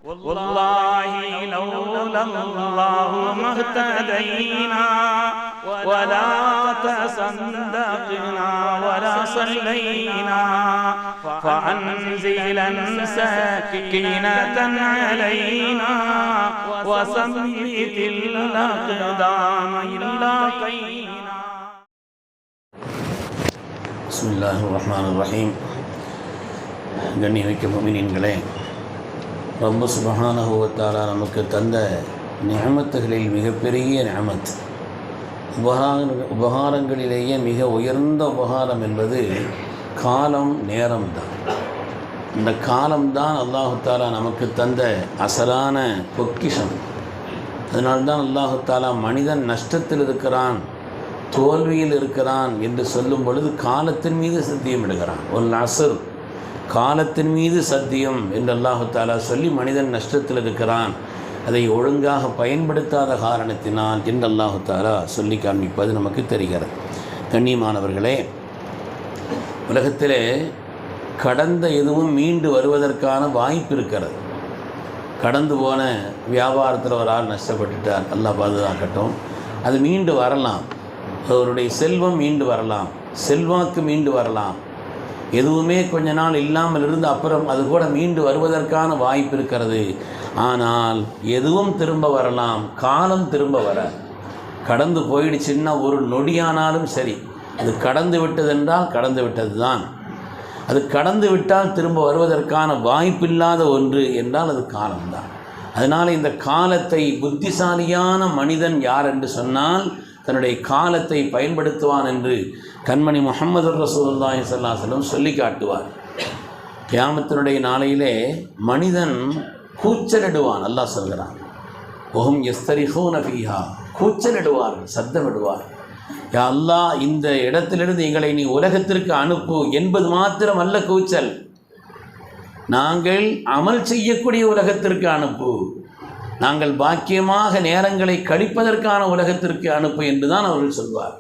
والله لولا الله ما اهتدينا ولا تصدقنا ولا صلينا فأنزلا سكينة علينا وثبت الأقدام إلا قينا. بسم الله الرحمن الرحيم. கண்ணியமிக்க முஃமினீன்களே, ரப்பு சுப்ஹானஹு வ தஆலா நமக்கு தந்த நிஅமத்துகளில் மிகப்பெரிய நிஅமத், உபகாரங்களிலேயே மிக உயர்ந்த உபகாரம் என்பது காலம், நேரம்தான். இந்த காலம்தான் அல்லாஹு தஆலா நமக்கு தந்த அசலான பொக்கிஷம். அதனால்தான் அல்லாஹு தஆலா மனிதன் நஷ்டத்தில் இருக்கிறான், தோல்வியில் இருக்கிறான் என்று சொல்லும் பொழுது காலத்தின் மீது சத்தியம் இடுகிறான். ஒல் அஸ்ர், காலத்தின் மீது சத்தியம் என்று அல்லாஹு தஆலா சொல்லி மனிதன் நஷ்டத்தில் இருக்கிறான், அதை ஒழுங்காக பயன்படுத்தாத காரணத்தினால் என்று அல்லாஹு தஆலா சொல்லி காண்பிப்பது நமக்கு தெரிகிறது. கண்ணியமானவர்களே, உலகத்திலே கடந்த எதுவும் மீண்டு வருவதற்கான வாய்ப்பு இருக்கிறது. கடந்து போன வியாபாரத்தில் ஒரு ஆள் நஷ்டப்பட்டுட்டார், அல்லாஹ் பாதுகாக்கட்டும். அது மீண்டு வரலாம், அவருடைய செல்வம் மீண்டு வரலாம், செல்வாக்கு மீண்டு வரலாம். எதுவுமே கொஞ்ச நாள் இல்லாமல் இருந்து அப்புறம் அது கூட மீண்டு வருவதற்கான வாய்ப்பு இருக்கிறது. ஆனால் எதுவும் திரும்ப வரலாம், காலம் திரும்ப வர. கடந்து போயிடுச்சுன்னா ஒரு நொடியானாலும் சரி, அது கடந்து விட்டதென்றால் கடந்து விட்டது தான். அது கடந்து விட்டால் திரும்ப வருவதற்கான வாய்ப்பில்லாத ஒன்று என்றால் அது காலம்தான். அதனால் இந்த காலத்தை புத்திசாலியான மனிதன் யார் என்று சொன்னால் தன்னுடைய காலத்தை பயன்படுத்துவான் என்று கண்மணி முஹம்மது ரசூலுல்லாஹி ஸல்லல்லாஹு அலைஹி வஸல்லம் சொல்லி காட்டுவார். கியாமத்தினுடைய நாளையிலே மனிதன் கூச்சலிடுவான். அல்லாஹ் சொல்கிறான், வஹும் யஸ்தரிஹூன ஃபீஹா, கூச்சலிடுவார்கள், சத்தமிடுவார். யா அல்லாஹ், இந்த இடத்திலிருந்து எங்களை நீ உலகத்திற்கு அனுப்பு என்பது மாத்திரம் அல்ல கூச்சல், நாங்கள் அமல் செய்யக்கூடிய உலகத்திற்கு அனுப்பு, நாங்கள் பாக்கியமாக நேரங்களை கழிப்பதற்கான உலகத்திற்கு அனுப்பு என்றுதான் அவர்கள் சொல்வார்.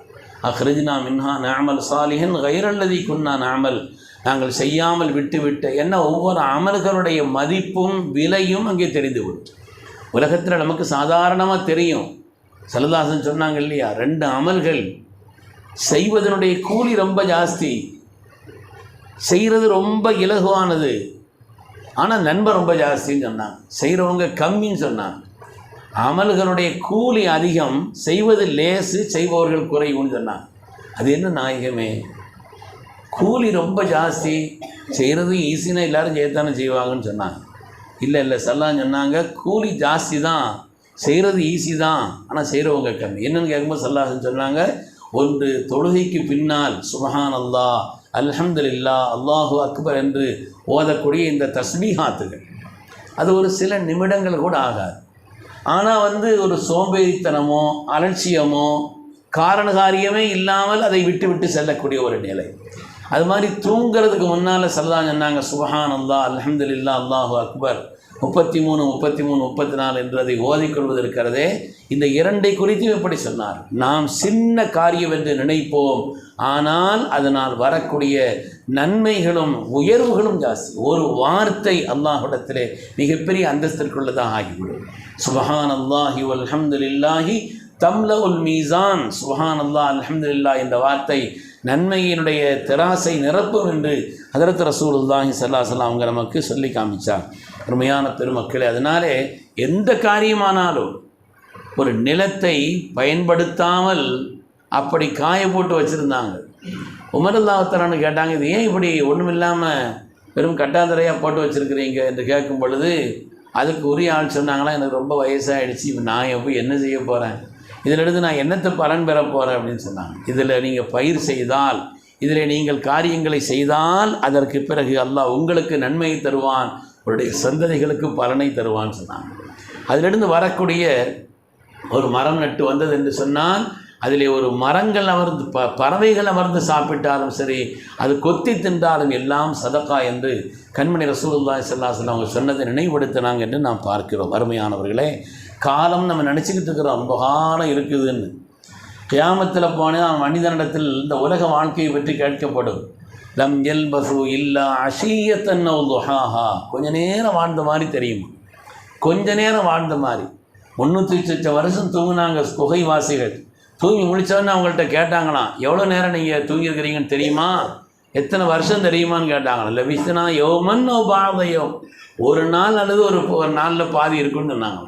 அஹ்ரஜ்னா மின்ஹா நஅமல் சாலிஹன் கைரல்லதி குன்னா நஅமல், நாங்கள் செய்யாமல் விட்டுவிட்ட என்ன ஒவ்வொரு அமல்களுடைய மதிப்பும் விலையும் அங்கே தெரிந்துவிடும். உலகத்தில் நமக்கு சாதாரணமாக தெரியும். சல்லல்லாஹு சொன்னாங்க இல்லையா, 2 அமல்கள் செய்வதனுடைய கூலி ரொம்ப ஜாஸ்தி, செய்கிறது ரொம்ப இலகுவானது, ஆனால் நன்மை ரொம்ப ஜாஸ்தின்னு சொன்னாங்க. செய்கிறவங்க கம்மின்னு சொன்னாங்க. அமல்களுடைய கூலி அதிகம், செய்வது லேசு, செய்பவர்கள் குறைவுன்னு சொன்னாங்க. அது என்ன நாயகமே, கூலி ரொம்ப ஜாஸ்தி, செய்கிறது ஈஸினா எல்லோரும் செய்யத்தானே செய்வாங்கன்னு சொன்னாங்க. இல்லை சல்லான்னு சொன்னாங்க, கூலி ஜாஸ்தி தான், செய்கிறது ஈஸி தான், ஆனால் செய்கிறவங்க கம்மி. என்னென்னு கேட்கும்போது சல்லாஹன்னு சொன்னாங்க, ஒன்று தொழுகைக்கு பின்னால் சுப்ஹான் அல்லாஹ், அல்ஹம்துலில்லாஹ், அல்லாஹு அக்பர் என்று ஓதக்கூடிய இந்த தஸ்பீஹாத்துகள், அது ஒரு சில நிமிடங்கள் கூட ஆகாது. ஆனால் ஒரு சோம்பேறித்தனமோ அலட்சியமோ காரணகாரியமே இல்லாமல் அதை விட்டு விட்டு செல்லக்கூடிய ஒரு நிலை. அது மாதிரி தூங்கிறதுக்கு முன்னால் சல்லல்லாஹு சொன்னாங்க, சுப்ஹான் அல்லாஹ், அல்ஹம்துலில்லாஹ், அல்லாஹு அக்பர் 33, 33, 34 என்று அதை ஓதிக்கொள்வது இருக்கிறதே, இந்த 2 குறித்தும் எப்படி சொன்னார். நாம் சின்ன காரியம் என்று நினைப்போம், ஆனால் அதனால் வரக்கூடிய நன்மைகளும் உயர்வுகளும் ஜாஸ்தி. ஒரு வார்த்தை அல்லாஹ்விடத்திலே மிகப்பெரிய அந்தஸ்திற்குள்ளதாக ஆகிவிடும். சுப்ஹான் அல்லாஹி வல்ஹம்துலில்லாஹி தம்லஉல் மீசான், சுப்ஹான் அல்லாஹ் அல்ஹம்துலில்லாஹ் என்ற வார்த்தை நன்மையினுடைய திராசை நிரப்பும் என்று ஹதரத் ரசூலுல்லாஹி ஸல்லல்லாஹு அலைஹி வஸல்லம் அவங்க நமக்கு சொல்லி காமிச்சார். அருமையான பெருமக்களே, அதனாலே எந்த காரியமானாலும் ஒரு நிலத்தை பயன்படுத்தாமல் அப்படி காய போட்டு வச்சுருந்தாங்க. உமர் ரலியல்லாஹு தஆலா கேட்டாங்க, இது ஏன் இப்படி ஒன்றும் இல்லாமல் வெறும் கட்டாந்தரையாக போட்டு வச்சுருக்கிறீங்க என்று கேட்கும் பொழுது அதுக்கு உரிய ஆள் சொன்னாங்களா, எனக்கு ரொம்ப வயசாகிடுச்சு, இப்போ நான் எப்போ என்ன செய்ய போகிறேன், இதிலிருந்து நான் என்னத்தை பலன் பெற போகிறேன் அப்படின்னு சொன்னாங்க. இதில் நீங்கள் பயிர் செய்தால், இதில் நீங்கள் காரியங்களை செய்தால் அதற்கு பிறகு அல்லாஹ் உங்களுக்கு நன்மையை தருவான், உங்களுடைய சந்ததிகளுக்கு பலனை தருவான்னு சொன்னாங்க. அதிலிருந்து வரக்கூடிய ஒரு மரம் நட்டு வந்தது என்று சொன்னால் அதிலே ஒரு மரங்கள் அமர்ந்து பறவைகள் அமர்ந்து சாப்பிட்டாலும் சரி, அது கொத்தி தின்றாலும் எல்லாம் சதக்கா என்று கண்மணி ரசூலுல்லாஹி ஸல்லல்லாஹு அலைஹி வஸல்லம் அவங்க சொன்னதை நினைவுபடுத்தினாங்க என்று நாம் பார்க்கிறோம். அருமையானவர்களே, காலம் நம்ம நினச்சிக்கிட்டு இருக்கிறோம் ரொம்ப காலம் இருக்குதுன்னு. கியாமத்தில் போனால் மனிதனிடத்தில் இந்த உலக வாழ்க்கையை பற்றி கேட்கப்படும். லம் எல்பசு இல்லா அஷியத்தன் துஹாஹா, கொஞ்ச நேரம் வாழ்ந்த மாதிரி தெரியுமா, கொஞ்ச நேரம் வாழ்ந்த மாதிரி. 300 வருஷம் தூங்குனாங்க குகைவாசிகள். தூங்கி முடித்தோடனே அவங்கள்ட்ட கேட்டாங்களாம், எவ்வளோ நேரம் நீங்கள் தூங்கியிருக்கிறீங்கன்னு தெரியுமா, எத்தனை வருஷம் தெரியுமான்னு கேட்டாங்களாம். இல்லை விஸ்னா யோமன் பாதையும், ஒரு நாள் அல்லது ஒரு நாளில் பாதி இருக்குன்னு சொன்னாங்க.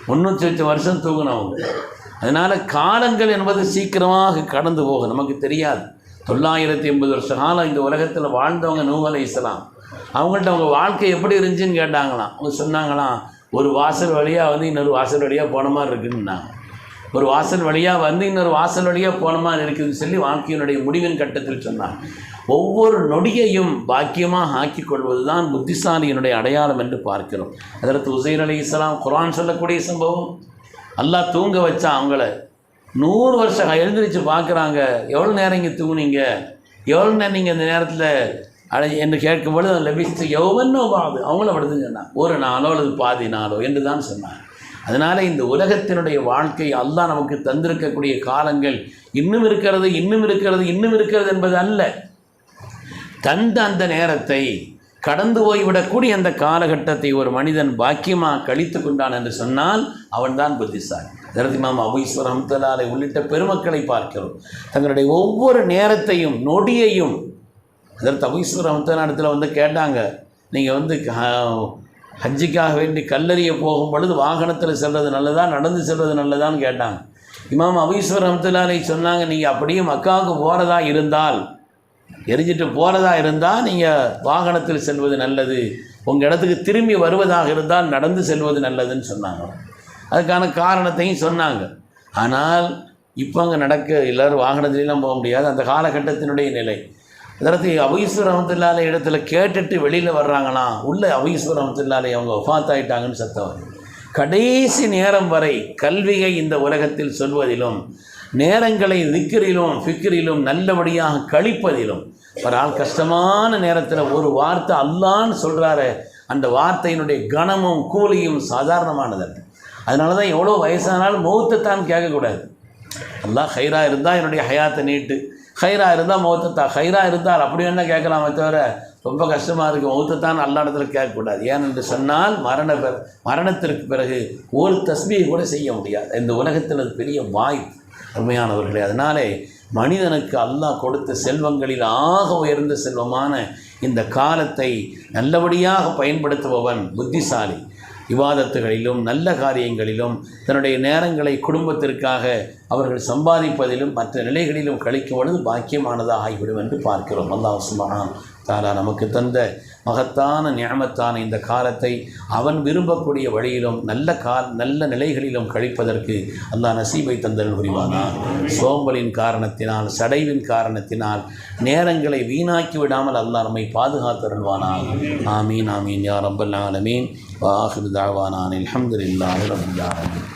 308 வருஷம் தூங்கினவங்க. அதனால் காலங்கள் என்பது சீக்கிரமாக கடந்து போகும், நமக்கு தெரியாது. 980 வருஷ காலம் இந்த உலகத்தில் வாழ்ந்தவங்க நூஹ் அலைஹிஸ்ஸலாம். அவங்கள்ட்ட அவங்க வாழ்க்கை எப்படி இருந்துச்சுன்னு கேட்டாங்களாம். அவங்க சொன்னாங்களாம், ஒரு வாசல் வழியாக வந்து இன்னொரு வாசல் வழியாக போன மாதிரி இருக்குதுன்னாங்க. ஒரு வாசல் வழியாக வந்து இன்னொரு வாசல் வழியாக போன மாதிரி இருக்குதுன்னு சொல்லி வாழ்க்கையினுடைய முடிவின் கட்டத்தில் சொன்னாங்க. ஒவ்வொரு நொடியையும் பாக்கியமாக ஆக்கிக் கொள்வது தான் புத்திசாலியினுடைய அடையாளம் என்று பார்க்கிறோம். அதற்கு உசைர் அலைஹிஸ்ஸலாம் குர்ஆன் சொல்லக்கூடிய சம்பவம். அல்லாஹ் தூங்க வச்சா அவங்கள 100 வருஷம் எழுந்திரிச்சு பார்க்குறாங்க, எவ்வளோ நேரம் இங்கே தூங்குனீங்க, எவ்வளோ நேரம் நீங்கள் இந்த நேரத்தில் என்று கேட்கும்பொழுது லபிஸ்து யௌமன்னோ பாது, அவங்கள படுத்துன்னு சொன்னாங்க, ஒரு நாளோ அல்லது பாதி நாளோ என்று தான் சொன்னாங்க. அதனால் இந்த உலகத்தினுடைய வாழ்க்கை அல்லாஹ் நமக்கு தந்திருக்கக்கூடிய காலங்கள் இன்னும் இருக்கிறது இன்னும் இருக்கிறது இன்னும் இருக்கிறது என்பது அல்ல. தந்த அந்த நேரத்தை கடந்து போய்விடக்கூடிய அந்த காலகட்டத்தை ஒரு மனிதன் பாக்கியமாக கழித்து கொண்டான் என்று சொன்னால் அவன்தான் புத்திசாலி. ஹஜ்ரத் இமாம் அபூ யூசுப் ரஹ்மத்துல்லாஹி அலைஹி உள்ளிட்ட பெருமக்களை பார்க்கிறோம். தங்களுடைய ஒவ்வொரு நேரத்தையும் நொடியையும் ஹஜ்ரத் அபூ யூசுப் ரஹ்மத்துல்லாஹி இடத்துல வந்து கேட்டாங்க, நீங்கள் வந்து ஹஜ்ஜிக்காக வேண்டி கல்லறிய போகும் பொழுது வாகனத்தில் செல்வது நல்லதா நடந்து செல்வது நல்லதான்னு கேட்டாங்க. இமாம் அபூ யூசுப் ரஹ்மத்துல்லாஹி அலைஹி சொன்னாங்க, நீங்கள் அப்படியே மக்காவுக்கு போகிறதா இருந்தால், எரிஞ்சிட்டு போகிறதா இருந்தால் நீங்கள் வாகனத்தில் செல்வது நல்லது, உங்கள் இடத்துக்கு திரும்பி வருவதாக இருந்தால் நடந்து செல்வது நல்லதுன்னு சொன்னாங்க. அதுக்கான காரணத்தையும் சொன்னாங்க. ஆனால் இப்போ அங்கே நடக்க எல்லோரும் வாகனத்துலாம் போக முடியாது, அந்த காலகட்டத்தினுடைய நிலை. அதற்கு அபூ யூசுப் ரஹ்மத்துல்லாஹி அலைஹி இடத்துல கேட்டுட்டு வெளியில் வர்றாங்களாம், உள்ள அபூ யூசுப் ரஹ்மத்துல்லாஹி அலைஹி அவங்க வஃபாத் ஆகிட்டாங்கன்னு சத்தம். கடைசி நேரம் வரை கல்வியை இந்த உலகத்தில் சொல்வதிலும் நேரங்களை திக்ரிலும் ஃபிக்ரிலும் நல்லபடியாக கழிப்பதிலும் ஒரு ஆள் கஷ்டமான நேரத்தில் ஒரு வார்த்தை அல்லான்னு சொல்கிறாரு, அந்த வார்த்தையினுடைய கனமும் கூலியும் சாதாரணமானதல்ல. அதனால தான் எவ்வளோ வயசானாலும் மௌத்தைத்தான் கேட்கக்கூடாது. அல்லாஹ் ஹைராக இருந்தால் என்னுடைய ஹயாத்தை நீட்டு, ஹைராக இருந்தால் மௌத்தத்தான், ஹைராக இருந்தால் அப்படி என்ன கேட்கலாமே தவிர ரொம்ப கஷ்டமாக இருக்குது மௌத்தத்தான் அல்லா இடத்துல கேட்கக்கூடாது. ஏனென்று சொன்னால் மரணத்திற்கு பிறகு ஒரு தஸ்பீஹ் கூட செய்ய முடியாது. இந்த உலகத்தில் அது பெரிய வாய்ப்பு உண்மையானவர்களே. அதனாலே மனிதனுக்கு அல்லாஹ் கொடுத்த செல்வங்களில் ஆக உயர்ந்த செல்வமான இந்த காலத்தை நல்லபடியாக பயன்படுத்துபவன் புத்திசாலி. விவாதத்துகளிலும் நல்ல காரியங்களிலும் தன்னுடைய நேரங்களை குடும்பத்திற்காக அவர்கள் சம்பாதிப்பதிலும் மற்ற நிலைகளிலும் கழிக்கும் பொழுது பாக்கியமானதாக ஆகிவிடும் என்று பார்க்கிறோம். அல்லாஹ் சுப்ஹானஹு தஆலா நமக்கு தந்த மகத்தான நிஅமத்தான இந்த காலத்தை அவன் விரும்பக்கூடிய வழியிலும் நல்ல நிலைகளிலும் கழிப்பதற்கு அல்லாஹ் நசீபை தந்தல் புரிவானா. சோம்பலின் காரணத்தினால் சடைவின் காரணத்தினால் நேரங்களை வீணாக்கி விடாமல் அல்லாஹ் நம்மை பாதுகாத்தருள்வானா. ஆமீன் ஆமீன் யா ரப்பல் ஆலமீன். வ ஆகிரு தஅவானா அல்ஹம்துலில்லாஹி ரப்பில் ஆலமீன்.